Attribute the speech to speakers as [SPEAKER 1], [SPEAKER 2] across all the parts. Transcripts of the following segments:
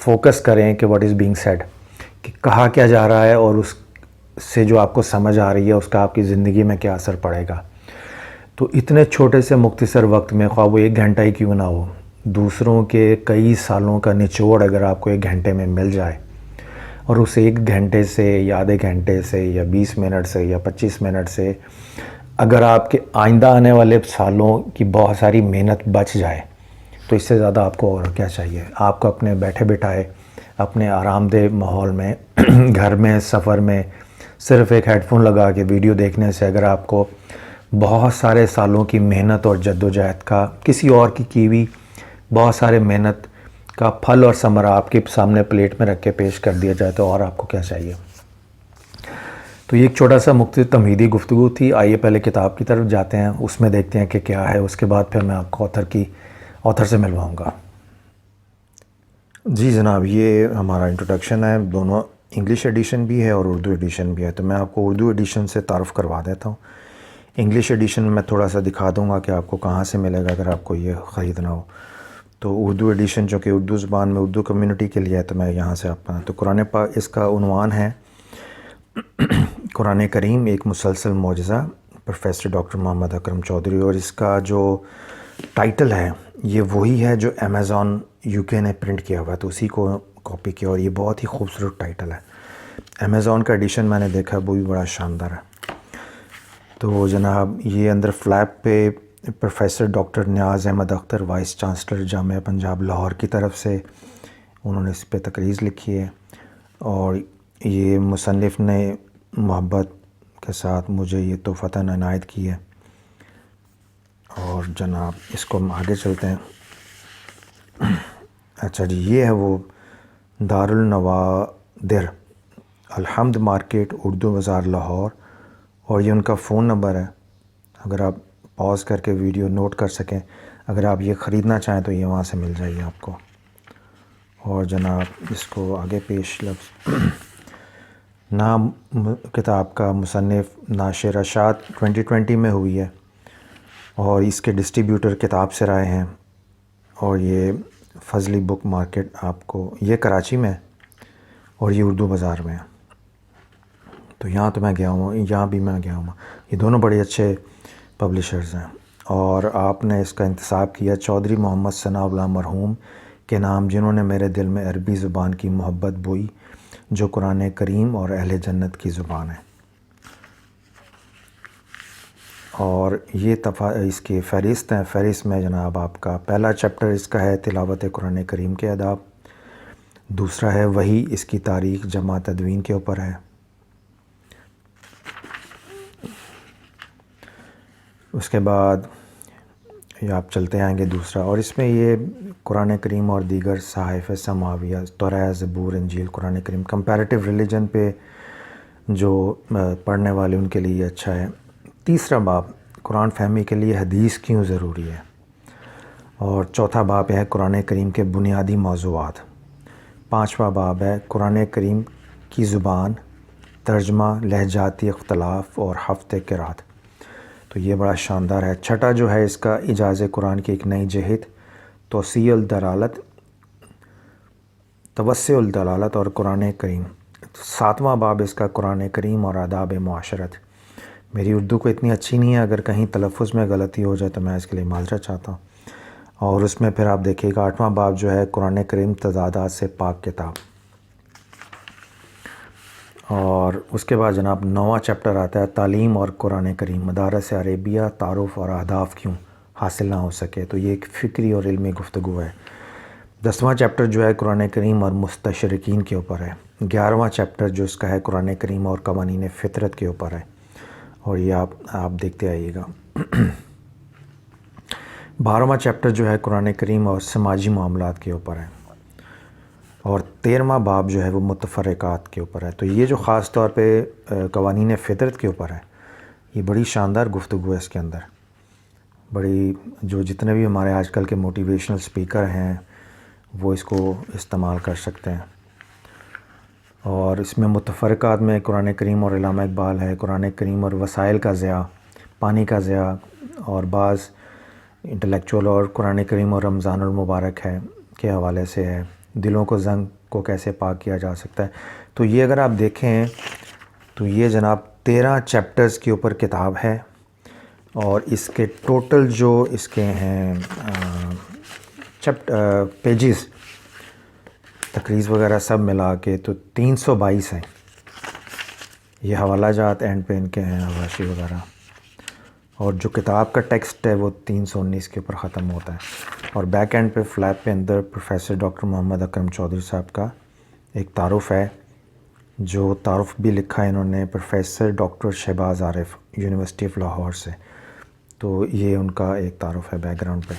[SPEAKER 1] Focus کریں کہ what is being said, کہ کہا کیا جا رہا ہے اور اس سے جو آپ کو سمجھ آ رہی ہے اس کا آپ کی زندگی میں کیا اثر پڑے گا. تو اتنے چھوٹے سے مختصر وقت میں، خواہ وہ 1 گھنٹہ ہی کیوں نہ ہو، دوسروں کے کئی سالوں کا نچوڑ اگر آپ کو 1 گھنٹے میں مل جائے، اور اس 1 گھنٹے سے یا آدھے گھنٹے سے یا 20 منٹ سے یا 25 منٹ سے اگر آپ کے آئندہ آنے والے سالوں کی بہت ساری محنت بچ جائے، تو اس سے زیادہ آپ کو اور کیا چاہیے. آپ کو اپنے بیٹھے بٹھائے اپنے آرام دہ ماحول میں، گھر میں، سفر میں، صرف ایک ہیڈ فون لگا کے ویڈیو دیکھنے سے اگر آپ کو بہت سارے سالوں کی محنت اور جد و جہد کا، کسی اور کی ہوئی بہت سارے محنت کا پھل اور ثمرہ آپ کے سامنے پلیٹ میں رکھ کے پیش کر دیا جائے، تو اور آپ کو کیا چاہیے. تو یہ ایک چھوٹا سا مختصر تمہیدی گفتگو تھی. آئیے پہلے کتاب کی طرف جاتے ہیں، اس میں دیکھتے ہیں کہ کیا ہے، اس کے بعد پھر میں آپ کو آتھر سے ملواؤں گا. جی جناب، یہ ہمارا انٹروڈکشن ہے. دونوں انگلش ایڈیشن بھی ہے اور اردو ایڈیشن بھی ہے. تو میں آپ کو اردو ایڈیشن سے تعارف کروا دیتا ہوں. انگلش ایڈیشن میں تھوڑا سا دکھا دوں گا کہ آپ کو کہاں سے ملے گا اگر آپ کو یہ خریدنا ہو. تو اردو ایڈیشن جو کہ اردو زبان میں اردو کمیونٹی کے لیے ہے، تو میں یہاں سے آپ تو قرآن پاک، اس کا عنوان ہے قرآن کریم ایک مسلسل معجزہ، پروفیسر ڈاکٹر محمد اکرم چودھری. اور اس کا جو ٹائٹل ہے یہ وہی ہے جو امیزون UK نے پرنٹ کیا ہوا ہے، تو اسی کو کاپی کیا، اور یہ بہت ہی خوبصورت ٹائٹل ہے. امیزون کا ایڈیشن میں نے دیکھا، وہ بھی بڑا شاندار ہے. تو جناب یہ اندر فلیپ پہ پروفیسر ڈاکٹر نیاز احمد اختر، وائس چانسلر جامعہ پنجاب لاہور کی طرف سے انہوں نے اس پہ تقریر لکھی ہے، اور یہ مصنف نے محبت کے ساتھ مجھے یہ تحفتاً عنایت کی ہے. اور جناب اس کو ہم آگے چلتے ہیں. اچھا جی، یہ ہے وہ دارالنوادر الحمد مارکیٹ، اردو بازار لاہور، اور یہ ان کا فون نمبر ہے. اگر آپ پاز کر کے ویڈیو نوٹ کر سکیں، اگر آپ یہ خریدنا چاہیں تو یہ وہاں سے مل جائے آپ کو. اور جناب اس کو آگے پیش لفظ نام کتاب کا مصنف ناشر اشاعت 2020 میں ہوئی ہے، اور اس کے ڈسٹریبیوٹر کتاب سے رائے ہیں. اور یہ فضلی بک مارکیٹ آپ کو، یہ کراچی میں، اور یہ اردو بازار میں ہے. تو یہاں تو میں گیا ہوں، یہاں بھی میں گیا ہوں. یہ دونوں بڑے اچھے پبلشرز ہیں. اور آپ نے اس کا انتساب کیا چودھری محمد ثناء اللہ مرحوم کے نام، جنہوں نے میرے دل میں عربی زبان کی محبت بوئی، جو قرآن کریم اور اہل جنت کی زبان ہے. اور یہ اس کی فہرست ہیں. فہرست میں جناب آپ کا پہلا چیپٹر اس کا ہے تلاوت قرآن کریم کے آداب، دوسرا ہے وحی، اس کی تاریخ جمع تدوین کے اوپر ہے. اس کے بعد یہ آپ چلتے آئیں گے دوسرا، اور اس میں یہ قرآن کریم اور دیگر صحائف سماویہ، تورات، زبور، انجیل، قرآن کریم، کمپیریٹیو ریلیجن پہ جو پڑھنے والے ان کے لیے یہ اچھا ہے. تیسرا باب قرآن فہمی کے لیے حدیث کیوں ضروری ہے، اور چوتھا باب ہے قرآن کریم کے بنیادی موضوعات. پانچواں باب ہے قرآن کریم کی زبان، ترجمہ، لہجاتی اختلاف اور ہفتہ قرات. تو یہ بڑا شاندار ہے. چھٹا جو ہے اس کا اعجاز قرآن کی ایک نئی جہت، توسیع الدلالت، توسع الدلالت اور قرآن کریم. ساتواں باب اس کا قرآن کریم اور آداب معاشرت. میری اردو کو اتنی اچھی نہیں ہے، اگر کہیں تلفظ میں غلطی ہو جائے تو میں اس کے لیے معذرت چاہتا ہوں. اور اس میں پھر آپ دیکھیے گا 8واں باب جو ہے قرآن کریم تضادات سے پاک کتاب. اور اس کے بعد جناب 9واں چیپٹر آتا ہے تعلیم اور قرآن کریم، مدارس عربیہ، تعارف اور اہداف کیوں حاصل نہ ہو سکے. تو یہ ایک فکری اور علمی گفتگو ہے. 10واں چیپٹر جو ہے قرآن کریم اور مستشرقین کے اوپر ہے. 11واں چیپٹر جو اس کا ہے قرآن کریم اور قوانین فطرت کے اوپر ہے. اور یہ آپ دیکھتے آئیے گا. 12واں چیپٹر جو ہے قرآن کریم اور سماجی معاملات کے اوپر ہے. اور 13واں باب جو ہے وہ متفرقات کے اوپر ہے. تو یہ جو خاص طور پہ قوانین فطرت کے اوپر ہے، یہ بڑی شاندار گفتگو ہے. اس کے اندر بڑی جتنے بھی ہمارے آج کل کے موٹیویشنل سپیکر ہیں وہ اس کو استعمال کر سکتے ہیں. اور اس میں متفرقات میں قرآن کریم اور علامہ اقبال ہے، قرآن کریم اور وسائل کا ضیاع، پانی کا ضیاع، اور بعض انٹلیکچوئل، اور قرآن کریم اور رمضان المبارک ہے کے حوالے سے ہے. دلوں کو زنگ کو کیسے پاک کیا جا سکتا ہے. تو یہ اگر آپ دیکھیں تو یہ جناب 13 چیپٹرز کے اوپر کتاب ہے، اور اس کے ٹوٹل جو اس کے ہیں پیجز تقریض وغیرہ سب ملا کے تو 322 ہیں. یہ حوالہ جات اینڈ پہ ان کے ہیں، حواشی وغیرہ، اور جو کتاب کا ٹیکسٹ ہے وہ 319 کے اوپر ختم ہوتا ہے. اور بیک اینڈ پہ فلیپ پہ اندر پروفیسر ڈاکٹر محمد اکرم چودھری صاحب کا ایک تعارف ہے، جو تعارف بھی لکھا ہے انہوں نے professor doctor Shahbaz Arif university of Lahore سے. تو یہ ان کا ایک تعارف ہے بیک گراؤنڈ پہ.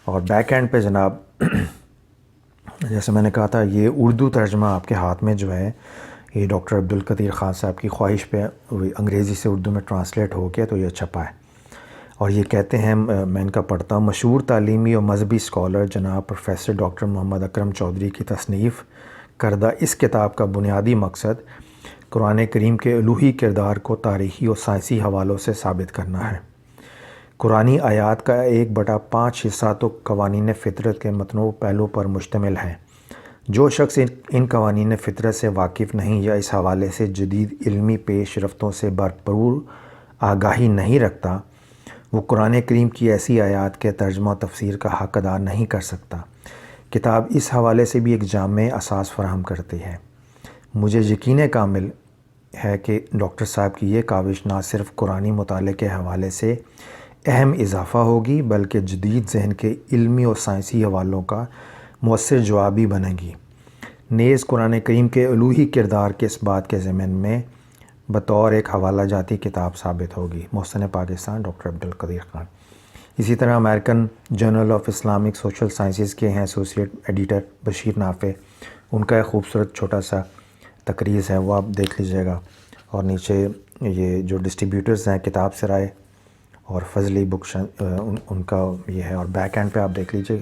[SPEAKER 1] اور بیک اینڈ پہ جناب جیسے میں نے کہا تھا، یہ اردو ترجمہ آپ کے ہاتھ میں جو ہے یہ ڈاکٹر عبدالقدیر خان صاحب کی خواہش پہ انگریزی سے اردو میں ٹرانسلیٹ ہو کے تو یہ چھپا ہے. اور یہ کہتے ہیں، میں ان کا پڑھتا ہوں، مشہور تعلیمی اور مذہبی اسکالر جناب پروفیسر ڈاکٹر محمد اکرم چودھری کی تصنیف کردہ اس کتاب کا بنیادی مقصد قرآن کریم کے الوہی کردار کو تاریخی اور سائنسی حوالوں سے ثابت کرنا ہے. قرآنی آیات کا 1/5 حصہ تو قوانین فطرت کے متنوع پہلو پر مشتمل ہے. جو شخص ان قوانین فطرت سے واقف نہیں یا اس حوالے سے جدید علمی پیش رفتوں سے بھرپور آگاہی نہیں رکھتا، وہ قرآن کریم کی ایسی آیات کے ترجمہ و تفسیر کا حق ادا نہیں کر سکتا. کتاب اس حوالے سے بھی ایک جامع اساس فراہم کرتی ہے. مجھے یقین کامل ہے کہ ڈاکٹر صاحب کی یہ کاوش نہ صرف قرآنی مطالعے کے حوالے سے اہم اضافہ ہوگی، بلکہ جدید ذہن کے علمی اور سائنسی حوالوں کا مؤثر جواب بھی بنے گی. نیز قرآن کریم کے الوہی کردار کے اس بات کے ضمن میں بطور ایک حوالہ جاتی کتاب ثابت ہوگی. محسن پاکستان ڈاکٹر عبدالقدیر خان. اسی طرح American journal of Islamic social sciences کے ہیں ایسوسیٹ ایڈیٹر بشیر نافع، ان کا ایک خوبصورت چھوٹا سا تقریض ہے، وہ آپ دیکھ لیجئے گا. اور نیچے یہ جو ڈسٹریبیوٹرز ہیں کتاب سرائے اور فضلی بک ان کا یہ ہے. اور بیک اینڈ پہ آپ دیکھ لیجئے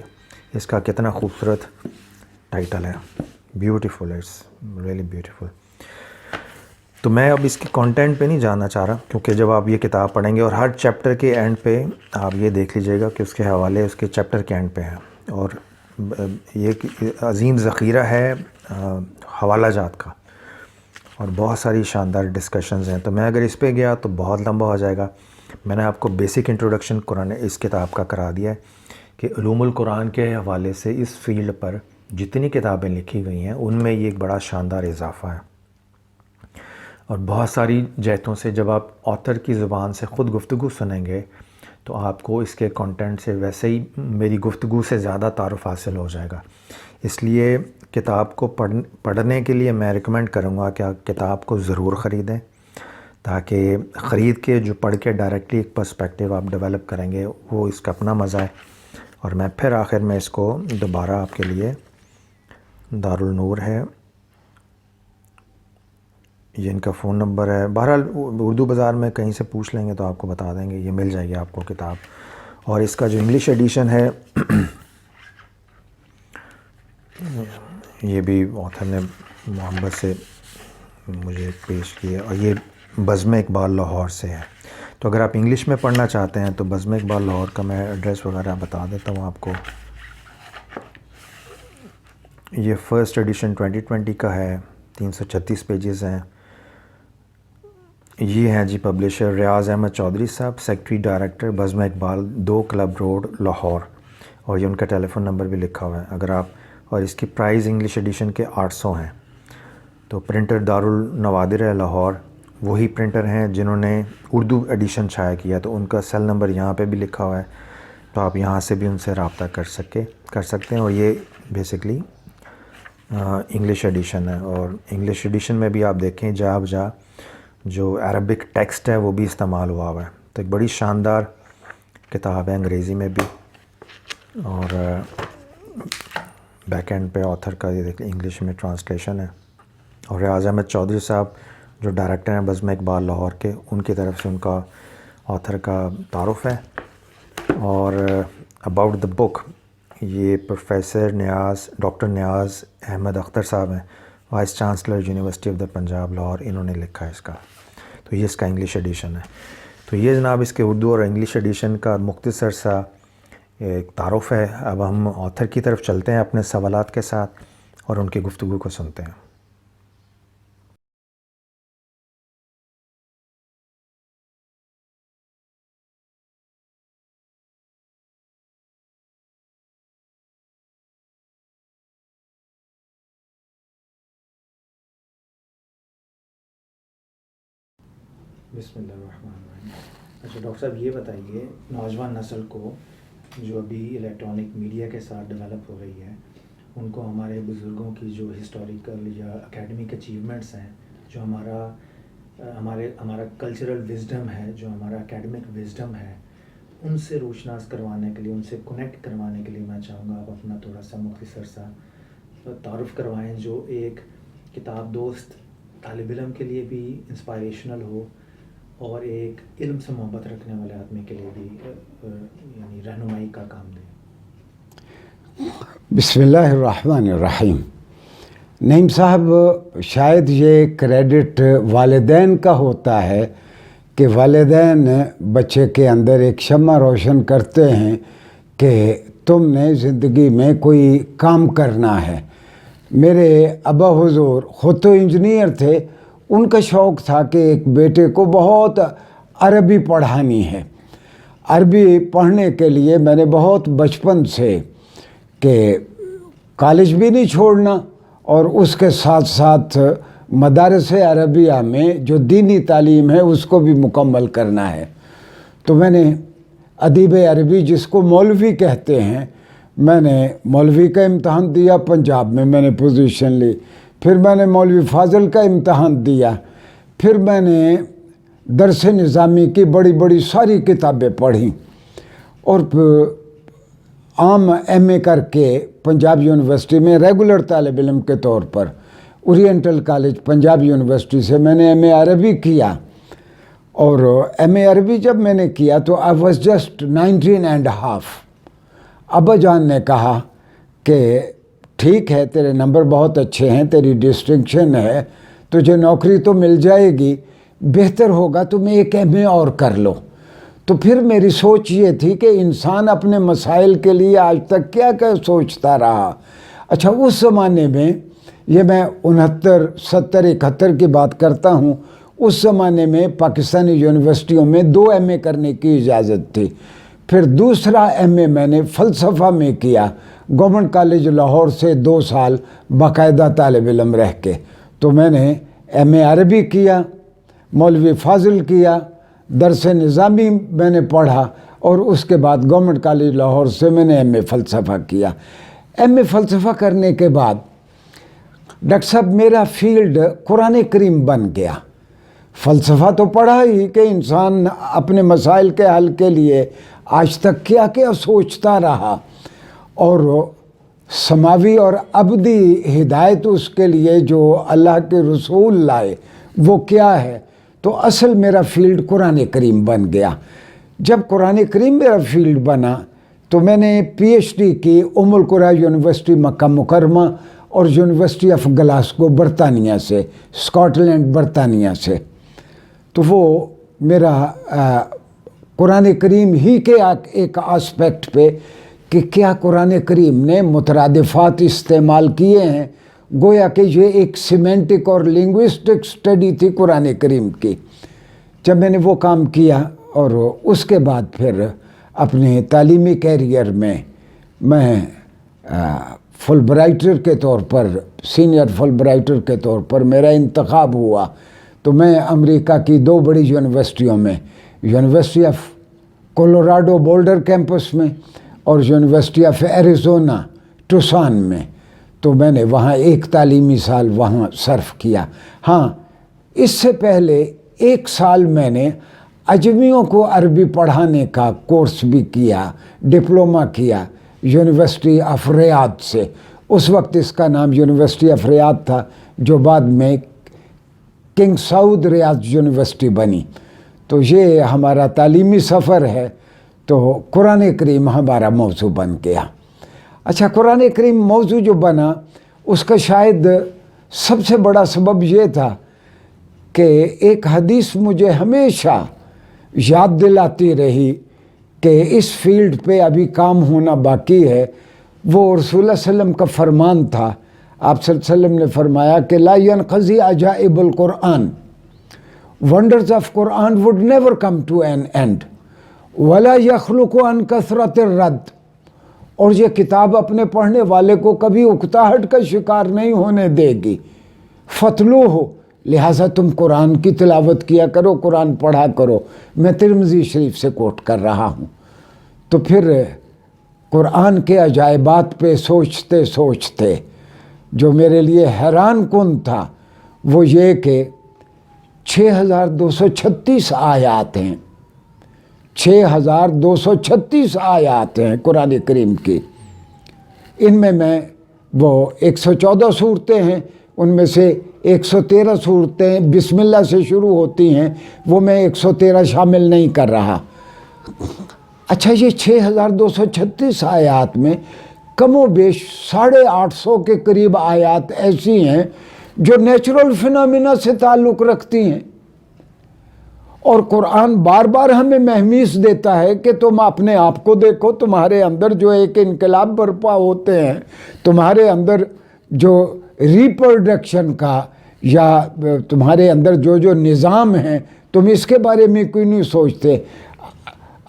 [SPEAKER 1] اس کا کتنا خوبصورت ٹائٹل ہے، بیوٹیفل، اٹس ریئلی بیوٹیفل. تو میں اب اس کے کانٹینٹ پہ نہیں جانا چاہ رہا، کیونکہ جب آپ یہ کتاب پڑھیں گے اور ہر چیپٹر کے اینڈ پہ آپ یہ دیکھ لیجئے گا کہ اس کے حوالے اس کے چیپٹر کے اینڈ پہ ہیں. اور یہ عظیم ذخیرہ ہے حوالہ جات کا، اور بہت ساری شاندار ڈسکشنز ہیں. تو میں اگر اس پہ گیا تو بہت لمبا ہو جائے گا. میں نے آپ کو بیسک انٹروڈکشن قرآن اس کتاب کا کرا دیا ہے کہ علوم القرآن کے حوالے سے اس فیلڈ پر جتنی کتابیں لکھی گئی ہیں ان میں یہ ایک بڑا شاندار اضافہ ہے. اور بہت ساری جہتوں سے جب آپ آتھر کی زبان سے خود گفتگو سنیں گے تو آپ کو اس کے کنٹینٹ سے ویسے ہی میری گفتگو سے زیادہ تعارف حاصل ہو جائے گا. اس لیے کتاب کو پڑھنے کے لیے میں ریکمینڈ کروں گا کہ آپ کتاب کو ضرور خریدیں، تاکہ خرید کے جو پڑھ کے ڈائریکٹلی ایک پرسپیکٹیو آپ ڈیولپ کریں گے، وہ اس کا اپنا مزہ ہے. اور میں پھر آخر میں اس کو دوبارہ آپ کے لیے دارالنور ہے، یہ ان کا فون نمبر ہے. بہرحال اردو بازار میں کہیں سے پوچھ لیں گے تو آپ کو بتا دیں گے، یہ مل جائے گی آپ کو کتاب. اور اس کا جو انگلش ایڈیشن ہے یہ بھی آتھر نے محبت سے مجھے پیش کی ہے، اور یہ بزم اقبال لاہور سے ہے. تو اگر آپ انگلش میں پڑھنا چاہتے ہیں تو بزم اقبال لاہور کا میں ایڈریس وغیرہ بتا دیتا ہوں آپ کو. یہ فرسٹ ایڈیشن 2020 کا ہے، 336 پیجز ہیں. یہ ہیں جی پبلشر ریاض احمد چودھری صاحب، سیکرٹری ڈائریکٹر بزم اقبال، 2 کلب روڈ لاہور. اور یہ ان کا ٹیلی فون نمبر بھی لکھا ہوا ہے اگر آپ. اور اس کی پرائز انگلش ایڈیشن کے 800 ہیں. تو پرنٹر دارالنوادر ہے لاہور، وہی پرنٹر ہیں جنہوں نے اردو ایڈیشن شائع کیا، تو ان کا سیل نمبر یہاں پہ بھی لکھا ہوا ہے، تو آپ یہاں سے بھی ان سے رابطہ کر سکتے ہیں. اور یہ بیسکلی انگلش ایڈیشن ہے. اور انگلش ایڈیشن میں بھی آپ دیکھیں جا بجا جو عربک ٹیکسٹ ہے وہ بھی استعمال ہوا ہے. تو ایک بڑی شاندار کتاب ہے انگریزی میں بھی. اور بیک اینڈ پہ آتھر کا یہ دیکھیں انگلش میں ٹرانسلیشن ہے. اور ریاض احمد چودھری صاحب جو ڈائریکٹر ہیں بزم اقبال لاہور کے، ان کی طرف سے ان کا آتھر کا تعارف ہے. اور اباؤٹ دا بک، یہ پروفیسر ڈاکٹر نیاز احمد اختر صاحب ہیں، vice chancellor university of the Punjab Lahore, انہوں نے لکھا ہے اس کا. تو یہ اس کا انگلش ایڈیشن ہے. تو یہ جناب اس کے اردو اور انگلش ایڈیشن کا مختصر سا ایک تعارف ہے. اب ہم آتھر کی طرف چلتے ہیں اپنے سوالات کے ساتھ اور ان کی گفتگو کو سنتے ہیں. بسم اللہ الرحمن الرحیم. اچھا ڈاکٹر صاحب یہ بتائیے، نوجوان نسل کو جو ابھی الیکٹرانک میڈیا کے ساتھ ڈیولپ ہو رہی ہے، ان کو ہمارے بزرگوں کی جو ہسٹوریکل یا اکیڈمک اچیومنٹس ہیں، جو ہمارا کلچرل وزڈم ہے، جو ہمارا اکیڈمک وزڈم ہے، ان سے روشناس کروانے کے لیے، ان سے کنیکٹ کروانے کے لیے میں چاہوں گا آپ اپنا تھوڑا سا مختصر سا تعارف کروائیں، جو ایک کتاب دوست طالب علم کے لیے بھی انسپائریشنل ہو اور ایک علم سے محبت رکھنے والے آدمی کے لیے بھی یعنی رہنمائی کا کام دے.
[SPEAKER 2] بسم اللہ الرحمن الرحیم. نعیم صاحب، شاید یہ کریڈٹ والدین کا ہوتا ہے کہ والدین بچے کے اندر ایک شمع روشن کرتے ہیں کہ تم نے زندگی میں کوئی کام کرنا ہے. میرے ابا حضور خود تو انجینئر تھے، ان کا شوق تھا کہ ایک بیٹے کو بہت عربی پڑھانی ہے. عربی پڑھنے کے لیے میں نے بہت بچپن سے کہ کالج بھی نہیں چھوڑنا اور اس کے ساتھ ساتھ مدارس عربیہ میں جو دینی تعلیم ہے اس کو بھی مکمل کرنا ہے. تو میں نے ادیب عربی، جس کو مولوی کہتے ہیں، میں نے مولوی کا امتحان دیا، پنجاب میں نے پوزیشن لی. پھر میں نے مولوی فاضل کا امتحان دیا. پھر میں نے درس نظامی کی بڑی بڑی ساری کتابیں پڑھیں اور عام ایم اے کر کے پنجاب یونیورسٹی میں ریگولر طالب علم کے طور پر اورینٹل کالج پنجاب یونیورسٹی سے میں نے ایم اے عربی کیا. اور ایم اے عربی جب میں نے کیا تو آئی واز جسٹ 19.5. ابا جان نے کہا کہ ٹھیک ہے، تیرے نمبر بہت اچھے ہیں، تیری ڈسٹنکشن ہے، تجھے نوکری تو مل جائے گی، بہتر ہوگا تم ایک ایم اے اور کر لو. تو پھر میری سوچ یہ تھی کہ انسان اپنے مسائل کے لیے آج تک کیا کیا سوچتا رہا. اچھا، اس زمانے میں، یہ میں 69 70 71 کی بات کرتا ہوں، اس زمانے میں پاکستانی یونیورسٹیوں میں 2 ایم اے کرنے کی اجازت تھی. پھر دوسرا ایم اے میں نے فلسفہ میں کیا، گورنمنٹ کالج لاہور سے 2 سال باقاعدہ طالب علم رہ کے. تو میں نے ایم اے عربی کیا، مولوی فاضل کیا، درس نظامی میں نے پڑھا اور اس کے بعد گورنمنٹ کالج لاہور سے میں نے ایم اے فلسفہ کیا. ایم اے فلسفہ کرنے کے بعد ڈاکٹر صاحب میرا فیلڈ قرآن کریم بن گیا. فلسفہ تو پڑھا ہی کہ انسان اپنے مسائل کے حل کے لیے آج تک کیا کیا سوچتا رہا، اور سماوی اور ابدی ہدایت اس کے لیے جو اللہ کے رسول لائے وہ کیا ہے. تو اصل میرا فیلڈ قرآن کریم بن گیا. جب قرآن کریم میرا فیلڈ بنا تو میں نے پی ایچ ڈی کی ام القریٰ یونیورسٹی مکہ مکرمہ اور یونیورسٹی آف گلاسگو برطانیہ سے، اسکاٹ لینڈ برطانیہ سے. تو وہ میرا قرآن کریم ہی کے ایک آسپیکٹ پہ کہ کیا قرآن کریم نے مترادفات استعمال کیے ہیں، گویا کہ یہ ایک سیمینٹک اور لنگوسٹک اسٹڈی تھی قرآن کریم کی. جب میں نے وہ کام کیا اور اس کے بعد پھر اپنے تعلیمی کیریئر میں فل برائٹر کے طور پر، سینئر فل برائٹر کے طور پر میرا انتخاب ہوا. تو میں امریکہ کی 2 بڑی یونیورسٹیوں میں، university of Colorado Boulder campus میں اور یونیورسٹی آف ایریزونا ٹوسان میں، تو میں نے وہاں 1 تعلیمی سال وہاں صرف کیا. ہاں، اس سے پہلے 1 سال میں نے اجمیوں کو عربی پڑھانے کا کورس بھی کیا، ڈپلومہ کیا یونیورسٹی آف ریاض سے. اس وقت اس کا نام یونیورسٹی آف ریاض تھا، جو بعد میں کنگ سعود ریاض یونیورسٹی بنی. تو یہ ہمارا تعلیمی سفر ہے. تو قرآن کریم ہمارا موضوع بن گیا. اچھا، قرآن کریم موضوع جو بنا اس کا شاید سب سے بڑا سبب یہ تھا کہ ایک حدیث مجھے ہمیشہ یاد دلاتی رہی کہ اس فیلڈ پہ ابھی کام ہونا باقی ہے، وہ رسول اللہ صلی اللہ علیہ وسلم کا فرمان تھا۔ آپ صلی اللہ علیہ وسلم نے فرمایا کہ لا ينقضی عجائب القرآن، wonders of Quran would never come to an end، ولا يخلق عن کثرت الرد، اور یہ کتاب اپنے پڑھنے والے کو کبھی اکتاہٹ کا شکار نہیں ہونے دے گی۔ فتلوہ، لہٰذا تم قرآن کی تلاوت کیا کرو، قرآن پڑھا کرو۔ میں ترمذی شریف سے کوٹ کر رہا ہوں۔ تو پھر قرآن کے عجائبات پہ سوچتے سوچتے جو میرے لیے حیران کن تھا وہ یہ کہ 6236 آیات ہیں، 6236 آیات ہیں قرآن کریم کی۔ ان میں وہ 114 صورتیں ہیں، ان میں سے 113 صورتیں بسم اللہ سے شروع ہوتی ہیں، وہ میں 113 شامل نہیں کر رہا۔ اچھا، یہ 6236 آیات میں کم و بیش 850 کے قریب آیات ایسی ہیں جو نیچرل فینومینا سے تعلق رکھتی ہیں، اور قرآن بار بار ہمیں مہمیز دیتا ہے کہ تم اپنے آپ کو دیکھو، تمہارے اندر جو ایک انقلاب برپا ہوتے ہیں، تمہارے اندر جو ریپروڈکشن کا یا تمہارے اندر جو نظام ہیں، تم اس کے بارے میں کیوں نہیں سوچتے؟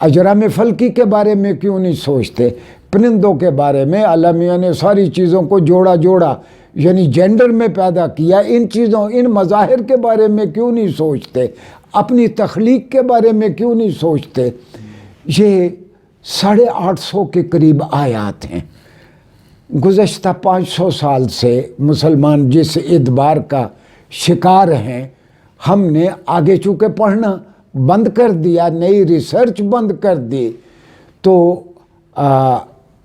[SPEAKER 2] اجرام فلکی کے بارے میں کیوں نہیں سوچتے؟ پرندوں کے بارے میں اللہ میاں نے ساری چیزوں کو جوڑا یعنی جینڈر میں پیدا کیا، ان چیزوں، ان مظاہر کے بارے میں کیوں نہیں سوچتے؟ اپنی تخلیق کے بارے میں کیوں نہیں سوچتے؟ یہ 850 کے قریب آیات ہیں۔ گزشتہ 500 سال سے مسلمان جس ادبار کا شکار ہیں، ہم نے آگے چونکہ پڑھنا بند کر دیا، نئی ریسرچ بند کر دی، تو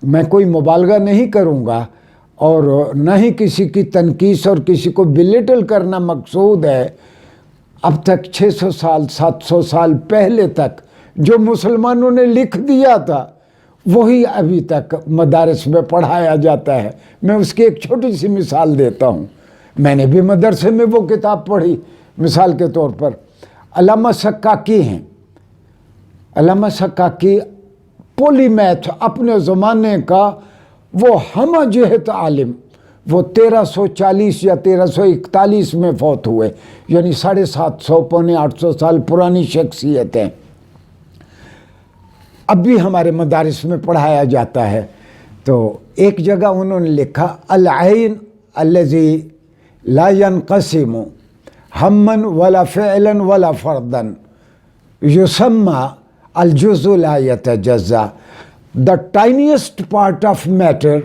[SPEAKER 2] میں کوئی مبالغہ نہیں کروں گا اور نہ ہی کسی کی تنقیص اور کسی کو بلیٹل کرنا مقصود ہے۔ اب تک 600 سال 700 سال پہلے تک جو مسلمانوں نے لکھ دیا تھا وہی ابھی تک مدارس میں پڑھایا جاتا ہے۔ میں اس کی ایک چھوٹی سی مثال دیتا ہوں۔ میں نے بھی مدرسے میں وہ کتاب پڑھی، مثال کے طور پر علامہ سکاکی ہیں۔ علامہ سکاکی پولی میتھ اپنے زمانے کا وہ ہمہ جہت عالم، وہ 1340 یا 1341 میں فوت ہوئے، یعنی 750 پونے 800 سال پرانی شخصیت ہیں۔ اب بھی ہمارے مدارس میں پڑھایا جاتا ہے۔ تو ایک جگہ انہوں نے لکھا العین الذی لا ينقسم ہمن ولا فعلا ولا فردا یسمى الجزء لا يتجزا، the tiniest part of matter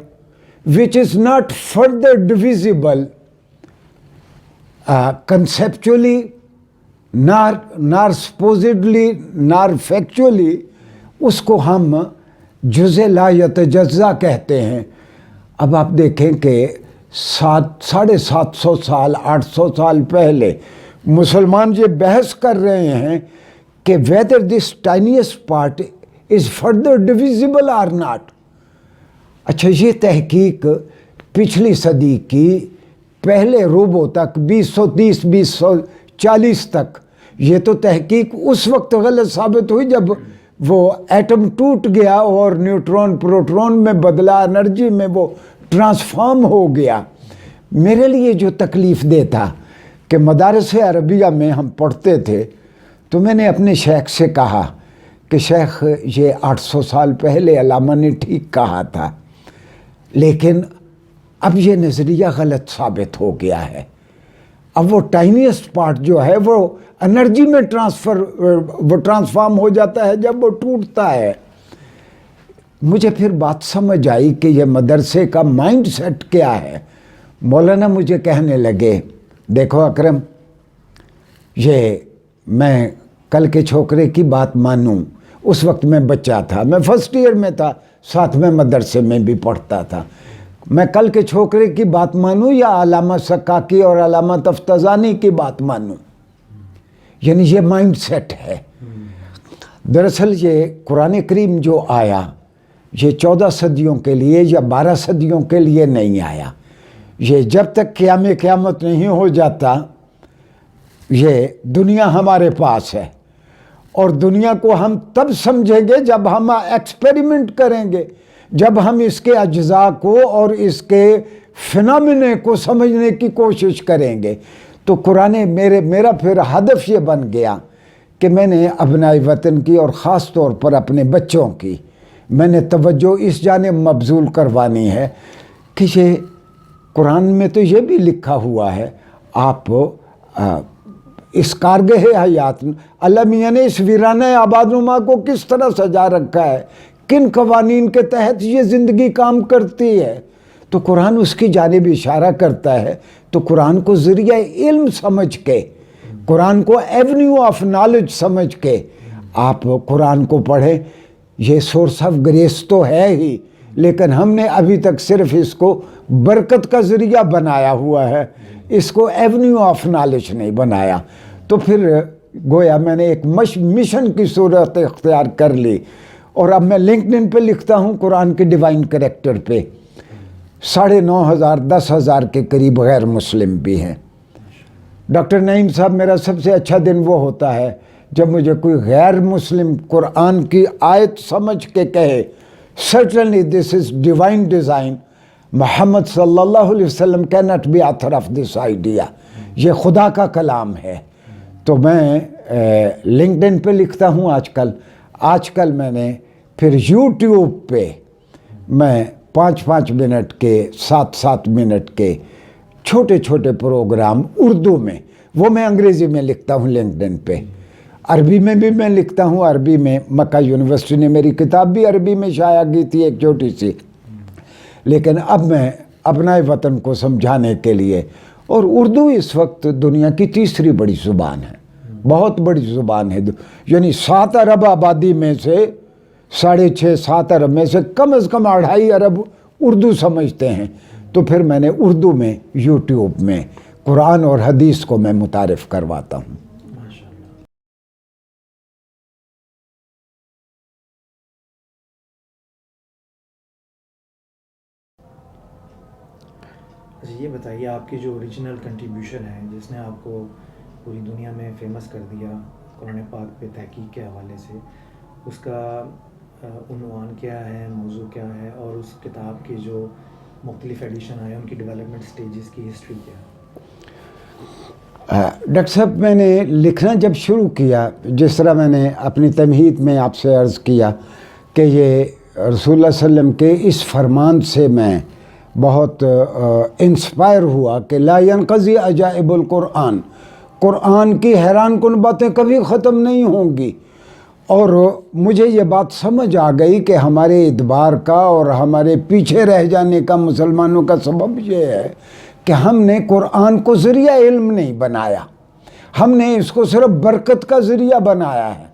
[SPEAKER 2] which is not further divisible conceptually nor supposedly nor factually، اس کو ہم جزء لا یتجزا کہتے ہیں۔ اب آپ دیکھیں کہ 750 سال 800 سال پہلے مسلمان یہ بحث کر رہے ہیں کہ whether this tiniest part is further divisible or not۔ اچھا، یہ تحقیق پچھلی صدی کی پہلے ربع تک 2030 2040 تک، یہ تو تحقیق اس وقت غلط ثابت ہوئی جب وہ ایٹم ٹوٹ گیا اور نیوٹرون پروٹون میں بدلا، انرجی میں وہ ٹرانسفارم ہو گیا۔ میرے لیے جو تکلیف دہ تھا کہ مدارس عربیہ میں ہم پڑھتے تھے، تو میں نے اپنے شیخ سے کہا کہ شیخ یہ 800 سال پہلے علامہ نے ٹھیک کہا تھا، لیکن اب یہ نظریہ غلط ثابت ہو گیا ہے۔ اب وہ ٹائنیسٹ پارٹ جو ہے وہ انرجی میں ٹرانسفارم ہو جاتا ہے جب وہ ٹوٹتا ہے۔ مجھے پھر بات سمجھ آئی کہ یہ مدرسے کا مائنڈ سیٹ کیا ہے۔ مولانا مجھے کہنے لگے، دیکھو اکرم، یہ میں کل کے چھوکرے کی بات مانوں، اس وقت میں بچہ تھا، میں فرسٹ ایئر میں تھا، ساتھ میں مدرسے میں بھی پڑھتا تھا۔ میں کل کے چھوکرے کی بات مانوں یا علامہ سکاکی اور علامہ تفتزانی کی بات مانوں؟ یعنی یہ مائنڈ سیٹ ہے۔ دراصل یہ قرآن کریم جو آیا، یہ 14 صدیوں کے لیے یا 12 صدیوں کے لیے نہیں آیا۔ یہ جب تک قیامت نہیں ہو جاتا، یہ دنیا ہمارے پاس ہے، اور دنیا کو ہم تب سمجھیں گے جب ہم ایکسپیریمنٹ کریں گے، جب ہم اس کے اجزاء کو اور اس کے فنامنے کو سمجھنے کی کوشش کریں گے۔ تو قرآن میرا پھر ہدف یہ بن گیا کہ میں نے ابنائے وطن کی اور خاص طور پر اپنے بچوں کی میں نے توجہ اس جانب مبذول کروانی ہے کہ یہ قرآن میں تو یہ بھی لکھا ہوا ہے، آپ اس کارگہ حیات اللہ میاں نے اس ویرانہ آباد نما کو کس طرح سجا رکھا ہے، کن قوانین کے تحت یہ زندگی کام کرتی ہے، تو قرآن اس کی جانب اشارہ کرتا ہے۔ تو قرآن کو ذریعہ علم سمجھ کے، قرآن کو ایونیو آف نالج سمجھ کے آپ قرآن کو پڑھیں۔ یہ سورس آف گریس تو ہے ہی، لیکن ہم نے ابھی تک صرف اس کو برکت کا ذریعہ بنایا ہوا ہے، اس کو ایونیو آف نالج نہیں بنایا۔ تو پھر گویا میں نے ایک مشن کی صورت اختیار کر لی، اور اب میں لنکڈ ان پہ لکھتا ہوں قرآن کے ڈیوائن کریکٹر پہ۔ 9,500 10,000 کے قریب غیر مسلم بھی ہیں۔ ڈاکٹر نعیم صاحب، میرا سب سے اچھا دن وہ ہوتا ہے جب مجھے کوئی غیر مسلم قرآن کی آیت سمجھ کے کہے certainly this is divine design, محمد صلی اللہ علیہ وسلم cannot be author of this idea، یہ خدا کا کلام ہے۔ تو میں لنکڈ ان پہ لکھتا ہوں آج کل میں نے پھر یوٹیوب پہ میں 5 منٹ کے 7 منٹ کے چھوٹے چھوٹے پروگرام اردو میں، وہ میں انگریزی میں لکھتا ہوں لنکڈ ان پہ، عربی میں بھی میں لکھتا ہوں۔ عربی میں مکہ یونیورسٹی نے میری کتاب بھی عربی میں شائع کی تھی، ایک چھوٹی سی، لیکن اب میں اپنے وطن کو سمجھانے کے لیے، اور اردو اس وقت دنیا کی تیسری بڑی زبان ہے، بہت بڑی زبان ہے، یعنی 7 ارب آبادی میں سے 6.5 7 ارب میں سے کم از کم 2.5 ارب اردو سمجھتے ہیں۔ تو پھر میں نے اردو میں یوٹیوب میں قرآن اور حدیث کو میں متعارف کرواتا ہوں۔
[SPEAKER 1] اچھا یہ بتائیے، آپ کی جو اوریجنل کنٹریبیوشن ہے جس نے آپ کو پوری دنیا میں فیمس کر دیا قرآن پاک پہ تحقیق کے حوالے سے، اس کا عنوان کیا ہے، موضوع کیا ہے، اور اس کتاب کی جو مختلف ایڈیشن آئے ان کی ڈیولپمنٹ سٹیجز کی ہسٹری کیا ہے؟
[SPEAKER 2] ڈاکٹر صاحب، میں نے لکھنا جب شروع کیا، جس طرح میں نے اپنی تمہید میں آپ سے عرض کیا کہ یہ رسول اللہ صلی اللہ علیہ وسلم کے اس فرمان سے میں بہت انسپائر ہوا کہ لا ينقضی عجائب القرآن، قرآن کی حیران کن باتیں کبھی ختم نہیں ہوں گی۔ اور مجھے یہ بات سمجھ آ گئی کہ ہمارے ادبار کا اور ہمارے پیچھے رہ جانے کا مسلمانوں کا سبب یہ ہے کہ ہم نے قرآن کو ذریعہ علم نہیں بنایا، ہم نے اس کو صرف برکت کا ذریعہ بنایا ہے۔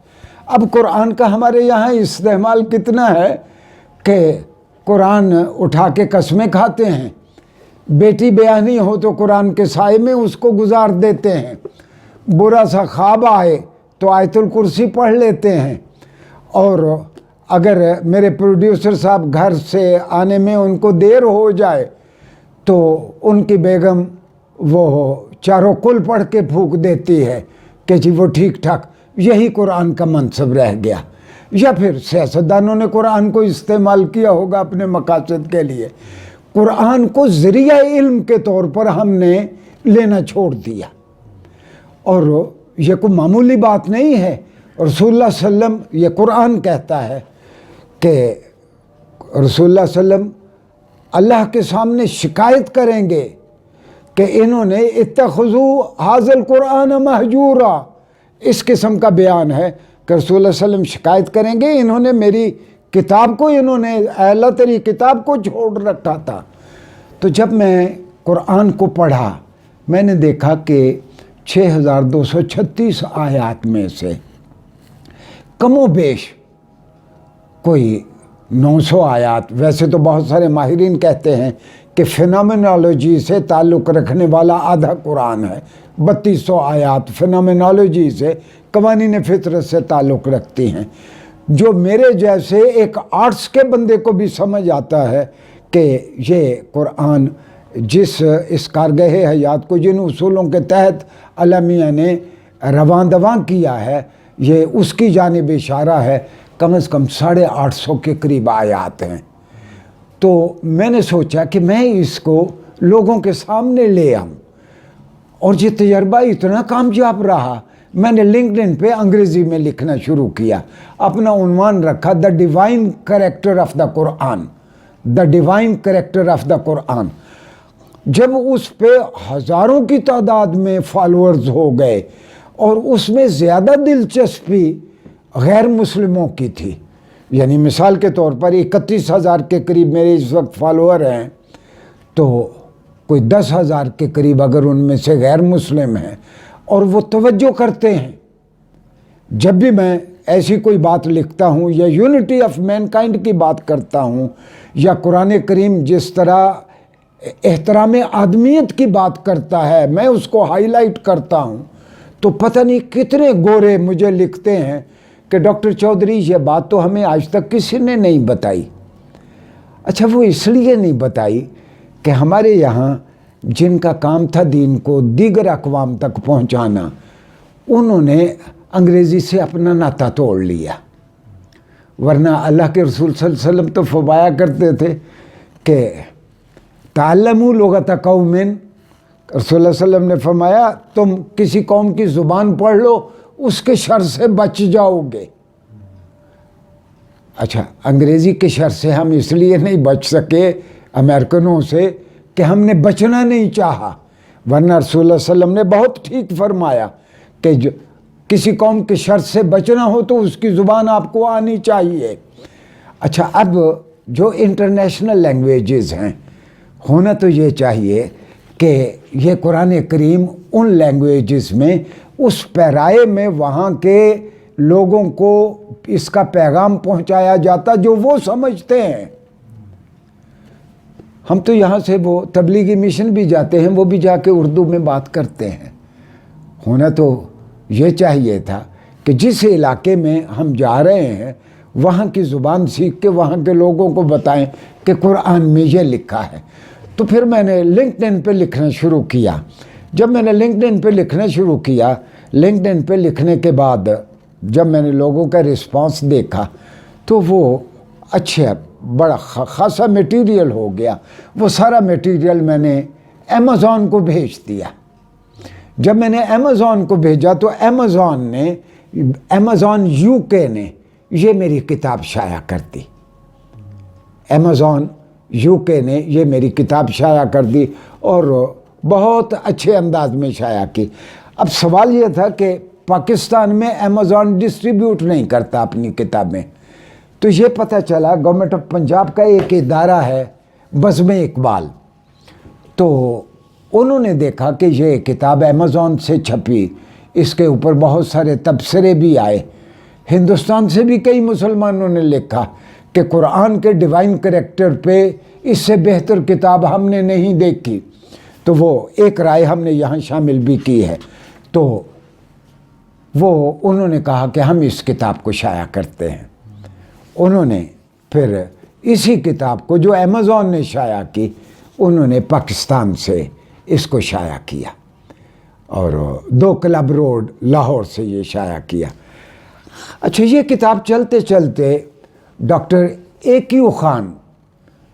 [SPEAKER 2] اب قرآن کا ہمارے یہاں استعمال کتنا ہے کہ قرآن اٹھا کے قسمیں کھاتے ہیں، بیٹی بیانی ہو تو قرآن کے سائے میں اس کو گزار دیتے ہیں، برا سا خواب آئے تو آیت الکرسی پڑھ لیتے ہیں، اور اگر میرے پروڈیوسر صاحب گھر سے آنے میں ان کو دیر ہو جائے تو ان کی بیگم وہ چاروں کل پڑھ کے پھونک دیتی ہے کہ جی وہ ٹھیک ٹھاک۔ یہی قرآن کا منصب رہ گیا۔ یا پھر سیاستدانوں نے قرآن کو استعمال کیا ہوگا اپنے مقاصد کے لیے، قرآن کو ذریعہ علم کے طور پر ہم نے لینا چھوڑ دیا۔ اور یہ کوئی معمولی بات نہیں ہے۔ رسول اللہ صلی اللہ علیہ وسلم، یہ قرآن کہتا ہے کہ رسول اللہ صلی اللہ علیہ وسلم اللہ کے سامنے شکایت کریں گے کہ انہوں نے اتخذوا ھذا القرآن مہجورا، اس قسم کا بیان ہے کہ رسول اللہ صلی اللہ علیہ وسلم شکایت کریں گے انہوں نے میری کتاب کو، انہوں نے اے اللہ تیری کتاب کو چھوڑ رکھا تھا۔ تو جب میں قرآن کو پڑھا میں نے دیکھا کہ 6,236 آیات میں سے کم و بیش کوئی 900 آیات، ویسے تو بہت سارے ماہرین کہتے ہیں کہ فینومینالوجی سے تعلق رکھنے والا آدھا قرآن ہے، 3200 آیات فینومینالوجی سے، قوانین فطرت سے تعلق رکھتی ہیں، جو میرے جیسے ایک آرٹس کے بندے کو بھی سمجھ آتا ہے کہ یہ قرآن جس اس کارگہ حیات کو جن اصولوں کے تحت اللہ میاں نے رواں دواں کیا ہے، یہ اس کی جانب اشارہ ہے، کم از کم 850 کے قریب آیات ہیں۔ تو میں نے سوچا کہ میں اس کو لوگوں کے سامنے لے آؤں، اور یہ تجربہ اتنا کامیاب رہا، میں نے لنکڈ ان پہ انگریزی میں لکھنا شروع کیا، اپنا عنوان رکھا the divine character of the Quran, the divine character of the Quran. جب اس پہ ہزاروں کی تعداد میں فالورز ہو گئے، اور اس میں زیادہ دلچسپی غیر مسلموں کی تھی، یعنی مثال کے طور پر 31,000 کے قریب میرے اس وقت فالوور ہیں، تو کوئی 10,000 کے قریب اگر ان میں سے غیر مسلم ہیں اور وہ توجہ کرتے ہیں، جب بھی میں ایسی کوئی بات لکھتا ہوں یا یونٹی آف مین کائنڈ کی بات کرتا ہوں، یا قرآن کریم جس طرح احترام آدمیت کی بات کرتا ہے میں اس کو ہائی لائٹ کرتا ہوں، تو پتہ نہیں کتنے گورے مجھے لکھتے ہیں کہ ڈاکٹر چودھری یہ بات تو ہمیں آج تک کسی نے نہیں بتائی۔ اچھا، وہ اس لیے نہیں بتائی کہ ہمارے یہاں جن کا کام تھا دین کو دیگر اقوام تک پہنچانا، انہوں نے انگریزی سے اپنا ناطہ توڑ لیا، ورنہ اللہ کے رسول صلی اللہ علیہ وسلم تو فرمایا کرتے تھے کہ تعلموا لغت قوم، رسول اللہ علیہ وسلم نے فرمایا تم کسی قوم کی زبان پڑھ لو، اس کے شر سے بچ جاؤ گے۔ اچھا، انگریزی کے شر سے ہم اس لیے نہیں بچ سکے امریکنوں سے کہ ہم نے بچنا نہیں چاہا، ورنہ رسول اللہ علیہ وسلم نے بہت ٹھیک فرمایا کہ کسی قوم کے شر سے بچنا ہو تو اس کی زبان آپ کو آنی چاہیے۔ اچھا، اب جو انٹرنیشنل لینگویجز ہیں، ہونا تو یہ چاہیے کہ یہ قرآن کریم ان لینگویجز میں اس پیرائے میں وہاں کے لوگوں کو اس کا پیغام پہنچایا جاتا جو وہ سمجھتے ہیں۔ ہم تو یہاں سے وہ تبلیغی مشن بھی جاتے ہیں، وہ بھی جا کے اردو میں بات کرتے ہیں۔ ہونا تو یہ چاہیے تھا کہ جس علاقے میں ہم جا رہے ہیں وہاں کی زبان سیکھ کے وہاں کے لوگوں کو بتائیں کہ قرآن میں یہ لکھا ہے۔ تو پھر میں نے لنکڈ ان پہ لکھنا شروع کیا۔ جب میں نے لنکڈ ان پہ لکھنا شروع کیا، لنکڈ ان پہ لکھنے کے بعد جب میں نے لوگوں کا رسپانس دیکھا تو وہ اچھا بڑا خاصا میٹیریل ہو گیا۔ وہ سارا میٹیریل میں نے امیزون کو بھیج دیا۔ جب میں نے امیزون کو بھیجا تو امیزون UK نے یہ میری کتاب شائع کر دی۔ امیزون UK نے یہ میری کتاب شائع کر دی اور بہت اچھے انداز میں شائع کی۔ اب سوال یہ تھا کہ پاکستان میں امیزون ڈسٹریبیوٹ نہیں کرتا اپنی کتابیں، تو یہ پتہ چلا گورنمنٹ آف پنجاب کا ایک ادارہ ہے بزم اقبال، تو انہوں نے دیکھا کہ یہ کتاب امیزون سے چھپی، اس کے اوپر بہت سارے تبصرے بھی آئے، ہندوستان سے بھی کئی مسلمانوں نے لکھا کہ قرآن کے ڈیوائن کریکٹر پہ اس سے بہتر کتاب ہم نے نہیں دیکھی، تو وہ ایک رائے ہم نے یہاں شامل بھی کی ہے۔ تو انہوں نے کہا کہ ہم اس کتاب کو شائع کرتے ہیں۔ انہوں نے پھر اسی کتاب کو جو امیزون نے شائع کی، انہوں نے پاکستان سے اس کو شائع کیا اور 2 کلب روڈ لاہور سے یہ شائع کیا۔ اچھا، یہ کتاب چلتے چلتے ڈاکٹر AQ خان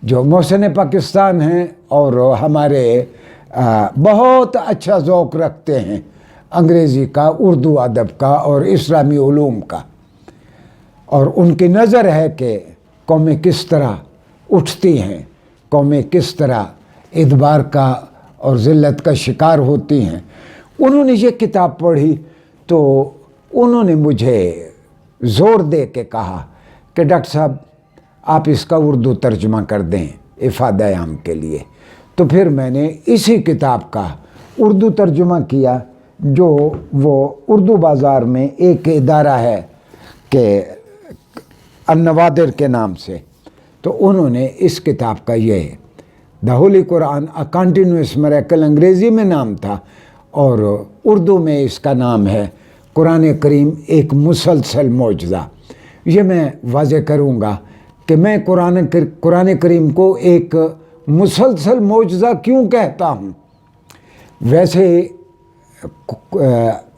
[SPEAKER 2] جو محسن پاکستان ہیں اور ہمارے بہت اچھا ذوق رکھتے ہیں انگریزی کا، اردو ادب کا اور اسلامی علوم کا، اور ان کی نظر ہے کہ قومیں کس طرح اٹھتی ہیں، قومیں کس طرح ادبار کا اور ذلت کا شکار ہوتی ہیں۔ انہوں نے یہ کتاب پڑھی تو انہوں نے مجھے زور دے کے کہا کہ ڈاکٹر صاحب آپ اس کا اردو ترجمہ کر دیں افادہ عام کے لیے۔ تو پھر میں نے اسی کتاب کا اردو ترجمہ کیا، جو وہ اردو بازار میں ایک ادارہ ہے کہ النوادر کے نام سے، تو انہوں نے اس کتاب کا یہ دا ہولی قرآن اے کنٹینیوس میریکل انگریزی میں نام تھا، اور اردو میں اس کا نام ہے قرآن کریم ایک مسلسل معجزہ۔ یہ میں واضح کروں گا کہ میں قرآن کریم کو ایک مسلسل معجزہ کیوں کہتا ہوں۔ ویسے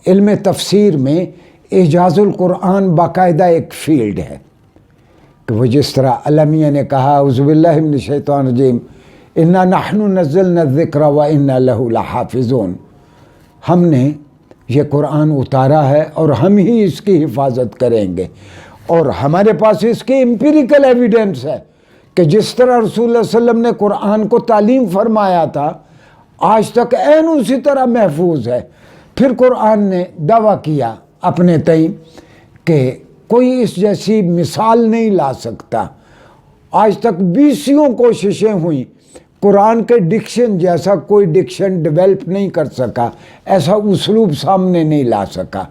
[SPEAKER 2] علم تفسیر میں اعجاز القرآن باقاعدہ ایک فیلڈ ہے کہ وہ جس طرح علمیہ نے کہا اعوذ باللہ من الشیطان الرجیم انا نحن نزلنا الذکر وانا لہ لحافظون، ہم نے یہ قرآن اتارا ہے اور ہم ہی اس کی حفاظت کریں گے، اور ہمارے پاس اس کی امپیریکل ایویڈنس ہے کہ جس طرح رسول اللہ صلی اللہ علیہ وسلم نے قرآن کو تعلیم فرمایا تھا آج تک عین اسی طرح محفوظ ہے۔ پھر قرآن نے دعویٰ کیا اپنے تئیں کہ کوئی اس جیسی مثال نہیں لا سکتا، آج تک 20 کوششیں ہوئیں، قرآن کے ڈکشن جیسا کوئی ڈکشن ڈیولپ نہیں کر سکا، ایسا اسلوب سامنے نہیں لا سکا،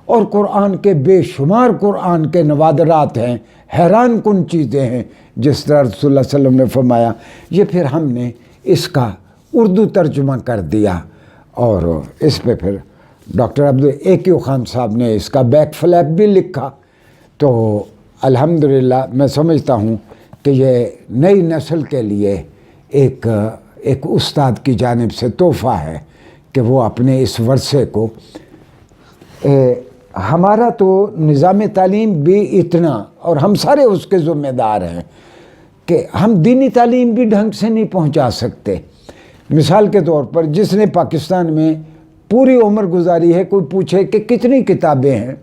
[SPEAKER 2] اور قرآن کے بے شمار قرآن کے نوادرات ہیں، حیران کن چیزیں ہیں، جس طرح رسول اللہ صلی اللہ علیہ وسلم نے فرمایا۔ یہ پھر ہم نے اس کا اردو ترجمہ کر دیا، اور اس پہ پھر ڈاکٹر عبدالحی خان صاحب نے اس کا بیک فلیپ بھی لکھا۔ تو الحمدللہ میں سمجھتا ہوں کہ یہ نئی نسل کے لیے ایک استاد کی جانب سے تحفہ ہے کہ وہ اپنے اس ورثے کو، ہمارا تو نظام تعلیم بھی اتنا، اور ہم سارے اس کے ذمہ دار ہیں کہ ہم دینی تعلیم بھی ڈھنگ سے نہیں پہنچا سکتے۔ مثال کے طور پر جس نے پاکستان میں پوری عمر گزاری ہے، کوئی پوچھے کہ کتنی کتابیں ہیں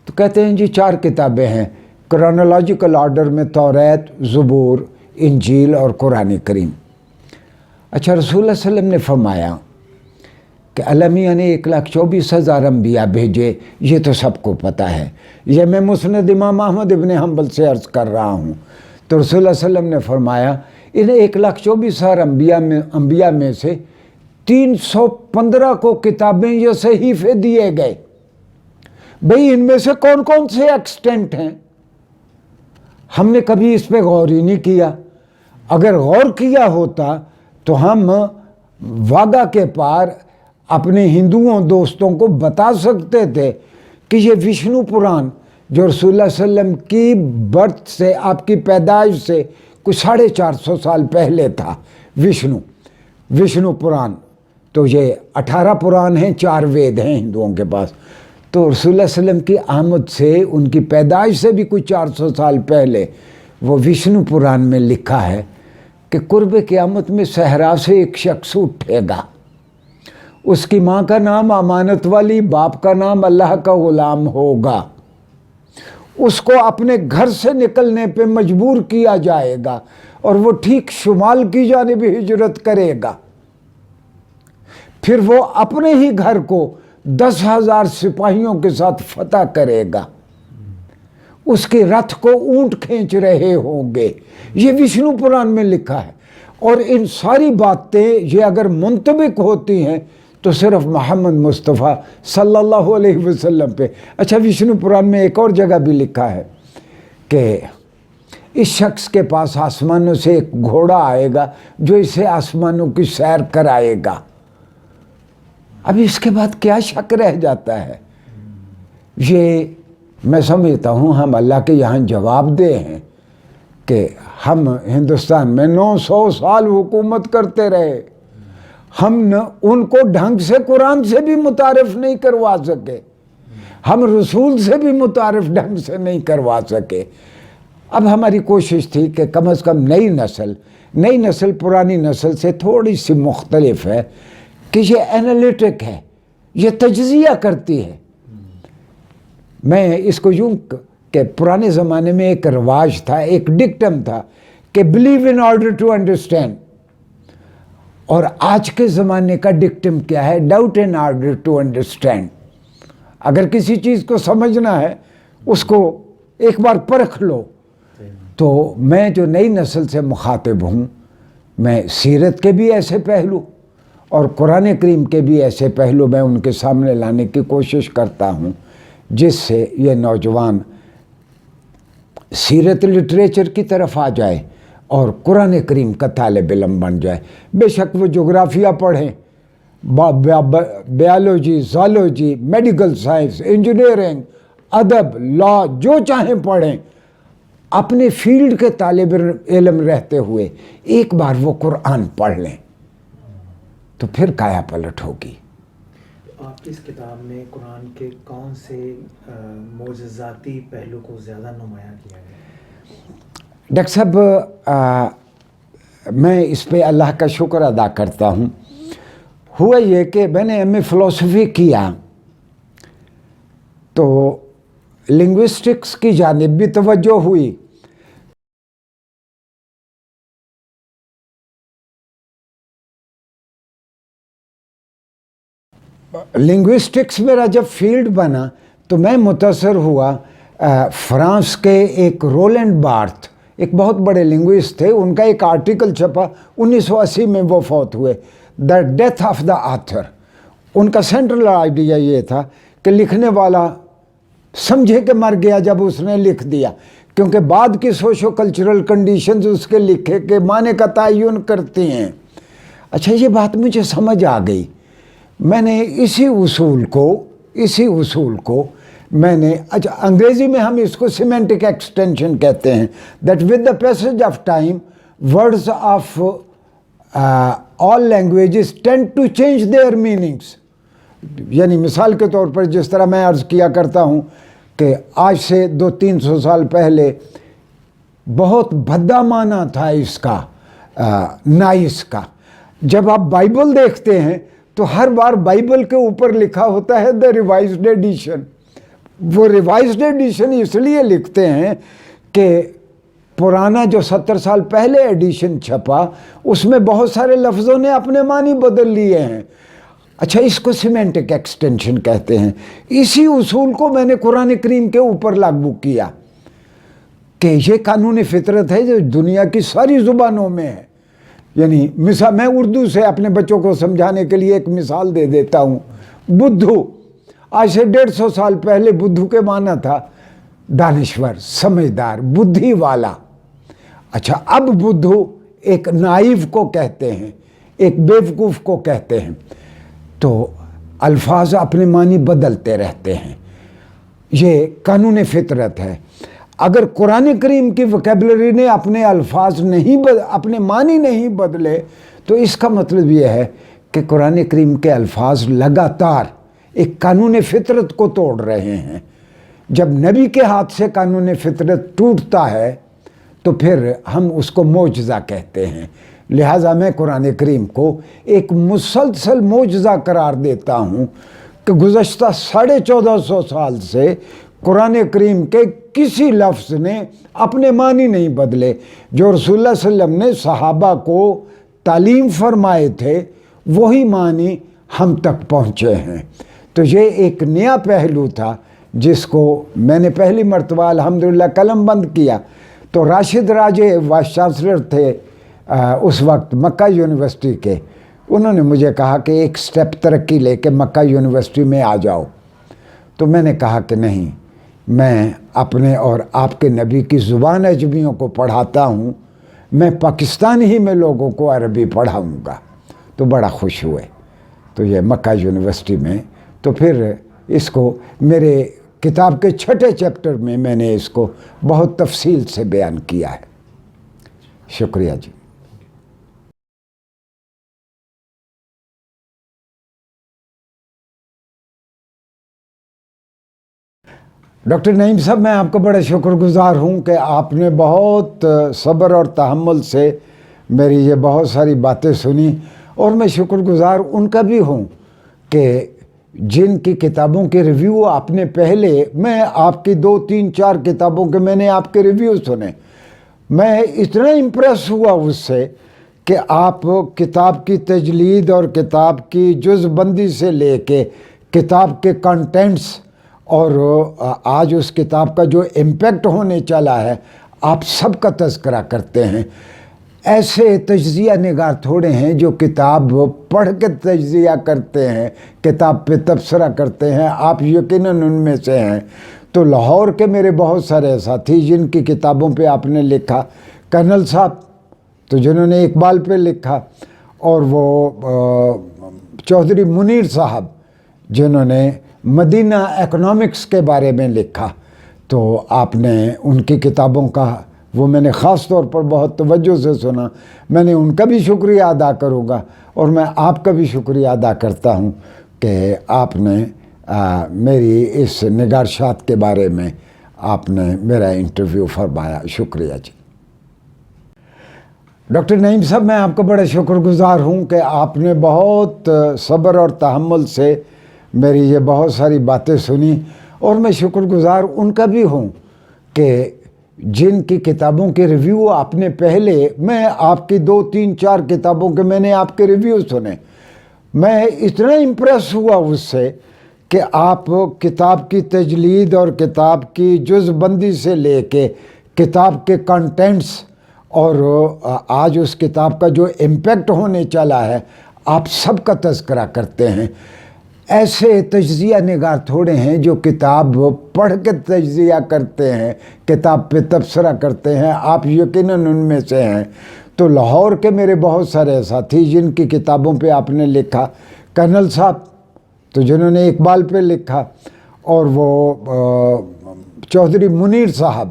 [SPEAKER 2] تو کہتے ہیں جی 4 کتابیں ہیں، کرونالوجیکل آرڈر میں توریت، زبور، انجیل اور قرآن کریم۔ اچھا، رسول اللہ صلی اللہ علیہ وسلم نے فرمایا کہ علمیہ نے 1,24,000 انبیاء بھیجے، یہ تو سب کو پتہ ہے، یہ میں مسند امام احمد ابن حنبل سے عرض کر رہا ہوں۔ تو رسول اللہ صلی اللہ علیہ وسلم نے فرمایا انہیں 1,24,000 انبیاء میں سے 315 کو کتابیں یا صحیفے دیے گئے۔ بھئی ان میں سے کون کون سے ایکسٹینٹ ہیں؟ ہم نے کبھی اس پہ غور ہی نہیں کیا۔ اگر غور کیا ہوتا تو ہم واگا کے پار اپنے ہندوؤں دوستوں کو بتا سکتے تھے کہ یہ وشنو پران جو رسول اللہ صلی اللہ علیہ وسلم کی برتھ سے، آپ کی پیدائش سے کچھ 450 سال پہلے تھا، وشنو پران۔ تو یہ 18 پران ہیں، 4 وید ہیں ہندوؤں کے پاس۔ تو رسول اللہ صلی اللہ علیہ وسلم کی آمد سے، ان کی پیدائش سے بھی کچھ 400 سال پہلے وہ وشنو پران میں لکھا ہے کہ قرب قیامت میں صحرا سے ایک شخص اٹھے گا، اس کی ماں کا نام امانت والی، باپ کا نام اللہ کا غلام ہوگا، اس کو اپنے گھر سے نکلنے پہ مجبور کیا جائے گا اور وہ ٹھیک شمال کی جانب ہجرت کرے گا، پھر وہ اپنے ہی گھر کو 10,000 سپاہیوں کے ساتھ فتح کرے گا، اس کے رتھ کو اونٹ کھینچ رہے ہوں گے۔ یہ وشنو پران میں لکھا ہے، اور ان ساری باتیں یہ اگر منطبق ہوتی ہیں تو صرف محمد مصطفیٰ صلی اللہ علیہ وسلم پہ۔ اچھا، وشنو پران میں ایک اور جگہ بھی لکھا ہے کہ اس شخص کے پاس آسمانوں سے ایک گھوڑا آئے گا جو اسے آسمانوں کی سیر کرائے گا۔ اب اس کے بعد کیا شک رہ جاتا ہے؟ یہ میں سمجھتا ہوں ہم اللہ کے یہاں جواب دہ ہیں کہ ہم ہندوستان میں 900 سال حکومت کرتے رہے، ہم ان کو ڈھنگ سے قرآن سے بھی متعارف نہیں کروا سکے، ہم رسول سے بھی متعارف ڈھنگ سے نہیں کروا سکے۔ اب ہماری کوشش تھی کہ کم از کم نئی نسل پرانی نسل سے تھوڑی سی مختلف ہے کہ یہ اینالیٹک ہے، یہ تجزیہ کرتی ہے۔ میں اس کو یوں کہ پرانے زمانے میں ایک رواج تھا، ایک ڈکٹم تھا کہ believe in order to understand, اور آج کے زمانے کا ڈکٹم کیا ہے؟ Doubt in order to understand. اگر کسی چیز کو سمجھنا ہے اس کو ایک بار پرکھ لو۔ تو میں جو نئی نسل سے مخاطب ہوں، میں سیرت کے بھی ایسے پہلو اور قرآن کریم کے بھی ایسے پہلو میں ان کے سامنے لانے کی کوشش کرتا ہوں جس سے یہ نوجوان سیرت لٹریچر کی طرف آ جائے اور قرآن کریم کا طالب علم بن جائے۔ بے شک وہ جغرافیہ پڑھیں، biology, zoology, medical science, engineering, ادب، لا، جو چاہیں پڑھیں، اپنے فیلڈ کے طالب علم رہتے ہوئے ایک بار وہ قرآن پڑھ لیں تو پھر کایا پلٹ ہوگی۔
[SPEAKER 1] آپ کی اس کتاب میں قرآن کے کون سے معجزاتی پہلو کو زیادہ نمایاں کیا گیا ہے؟
[SPEAKER 2] ڈاکٹر صاحب میں اس پہ اللہ کا شکر ادا کرتا ہوں. ہوا یہ کہ میں نے ایم اے فلسفی کیا تو لنگوسٹکس کی جانب بھی توجہ ہوئی. لنگوسٹکس میرا جب فیلڈ بنا تو میں متاثر ہوا فرانس کے ایک رولینڈ بارتھ، ایک بہت بڑے لنگوسٹ تھے. ان کا ایک آرٹیکل چھپا 1980 میں، وہ فوت ہوئے، the death of the author. ان کا سینٹرل آئیڈیا یہ تھا کہ لکھنے والا سمجھے کہ مر گیا جب اس نے لکھ دیا، کیونکہ بعد کی سوشو کلچرل کنڈیشنز اس کے لکھے کے معنی کا تعین کرتی ہیں. اچھا یہ بات مجھے سمجھ آ گئی. میں نے اسی اصول کو میں نے، اچھا انگریزی میں ہم اس کو سیمینٹک ایکسٹینشن کہتے ہیں، that with the passage of time words of all languages tend to change their meanings. یعنی مثال کے طور پر جس طرح میں عرض کیا کرتا ہوں کہ آج سے 200-300 سال پہلے بہت بھدا معنی تھا اس کا، نائس کا. جب آپ بائبل دیکھتے ہیں تو ہر بار بائبل کے اوپر لکھا ہوتا ہے دا ریوائزڈ ایڈیشن. وہ ریوائزڈ ایڈیشن اس لیے لکھتے ہیں کہ پرانا جو 70 سال پہلے ایڈیشن چھپا اس میں بہت سارے لفظوں نے اپنے معنی بدل لیے ہیں. اچھا اس کو سیمینٹک ایکسٹینشن کہتے ہیں. اسی اصول کو میں نے قرآن کریم کے اوپر لاگو کیا کہ یہ قانون فطرت ہے جو دنیا کی ساری زبانوں میں ہے. یعنی مثال میں اردو سے اپنے بچوں کو سمجھانے کے لیے ایک مثال دے دیتا ہوں. بدھو، آج سے 150 سال پہلے بدھو کے معنی تھا دانشور، سمجھدار، بدھی والا. اچھا اب بدھو ایک نائب کو کہتے ہیں، ایک بیوقوف کو کہتے ہیں. تو الفاظ اپنے معنی بدلتے رہتے ہیں، یہ قانون فطرت ہے. اگر قرآن کریم کی وکیبلری نے اپنے الفاظ اپنے معنی نہیں بدلے تو اس کا مطلب یہ ہے کہ قرآن کریم کے الفاظ لگاتار ایک قانون فطرت کو توڑ رہے ہیں. جب نبی کے ہاتھ سے قانون فطرت ٹوٹتا ہے تو پھر ہم اس کو معجزہ کہتے ہیں. لہٰذا میں قرآن کریم کو ایک مسلسل معجزہ قرار دیتا ہوں کہ گزشتہ 1450 سال سے قرآن کریم کے کسی لفظ نے اپنے معنی نہیں بدلے. جو رسول اللہ صلی اللہ علیہ وسلم نے صحابہ کو تعلیم فرمائے تھے وہی معنی ہم تک پہنچے ہیں. تو یہ ایک نیا پہلو تھا جس کو میں نے پہلی مرتبہ الحمدللہ قلم بند کیا. تو راشد راجے وائس چانسلر تھے اس وقت مکہ یونیورسٹی کے. انہوں نے مجھے کہا کہ ایک سٹیپ ترقی لے کے مکہ یونیورسٹی میں آ جاؤ. تو میں نے کہا کہ نہیں، میں اپنے اور آپ کے نبی کی زبان اجمیوں کو پڑھاتا ہوں، میں پاکستان ہی میں لوگوں کو عربی پڑھاؤں گا. تو بڑا خوش ہوئے. تو یہ مکہ یونیورسٹی میں، تو پھر اس کو میرے کتاب کے 6 چیپٹر میں نے اس کو بہت تفصیل سے بیان کیا ہے. شکریہ جی. ڈاکٹر نعیم صاحب، میں آپ کا بڑا شکر گزار ہوں کہ آپ نے بہت صبر اور تحمل سے میری یہ بہت ساری باتیں سنی. اور میں شکر گزار ان کا بھی ہوں کہ جن کی کتابوں کے ریویو آپ نے پہلے، میں آپ کی 2 3 4 کتابوں کے میں نے آپ کے ریویو سنے، میں اتنا امپریس ہوا اس سے کہ آپ کتاب کی تجلید اور کتاب کی جز بندی سے لے کے کتاب کے کنٹینٹس اور آج اس کتاب کا جو امپیکٹ ہونے چلا ہے آپ سب کا تذکرہ کرتے ہیں. ایسے تجزیہ نگار تھوڑے ہیں جو کتاب پڑھ کے تجزیہ کرتے ہیں، کتاب پہ تبصرہ کرتے ہیں. آپ یقیناً ان میں سے ہیں. تو لاہور کے میرے بہت سارے ساتھی جن کی کتابوں پہ آپ نے لکھا، کرنل صاحب تو جنہوں نے اقبال پہ لکھا، اور وہ چودھری منیر صاحب جنہوں نے مدینہ اکنامکس کے بارے میں لکھا، تو آپ نے ان کی کتابوں کا وہ میں نے خاص طور پر بہت توجہ سے سنا. میں نے ان کا بھی شکریہ ادا کروں گا اور میں آپ کا بھی شکریہ ادا کرتا ہوں کہ آپ نے میری اس نگارشات کے بارے میں آپ نے میرا انٹرویو فرمایا. شکریہ جی. ڈاکٹر نعیم صاحب، میں آپ کا بڑا شکر گزار ہوں کہ آپ نے بہت صبر اور تحمل سے میری یہ بہت ساری باتیں سنی، اور میں شکر گزار ان کا بھی ہوں کہ جن کی کتابوں کے ریویو آپ نے پہلے، میں آپ کی 2 3 4 کتابوں کے میں نے آپ کے ریویو سنے، میں اتنا امپریس ہوا اس سے کہ آپ کتاب کی تجلید اور کتاب کی جز بندی سے لے کے کتاب کے کنٹینٹس اور آج اس کتاب کا جو امپیکٹ ہونے چلا ہے، آپ سب کا تذکرہ کرتے ہیں. ایسے تجزیہ نگار تھوڑے ہیں جو کتاب پڑھ کے تجزیہ کرتے ہیں، کتاب پہ تبصرہ کرتے ہیں. آپ یقیناً ان میں سے ہیں. تو لاہور کے میرے بہت سارے ساتھی جن کی کتابوں پہ آپ نے لکھا، کرنل صاحب تو جنہوں نے اقبال پہ لکھا، اور وہ چودھری منیر صاحب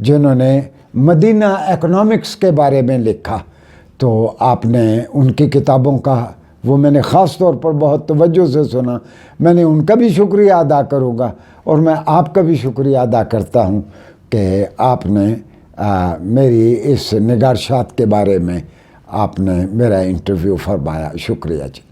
[SPEAKER 2] جنہوں نے مدینہ اکنامکس کے بارے میں لکھا، تو آپ نے ان کی کتابوں کا وہ میں نے خاص طور پر بہت توجہ سے سنا. میں نے ان کا بھی شکریہ ادا کروں گا، اور میں آپ کا بھی شکریہ ادا کرتا ہوں کہ آپ نے میری اس نگارشات کے بارے میں آپ نے میرا انٹرویو فرمایا. شکریہ جی.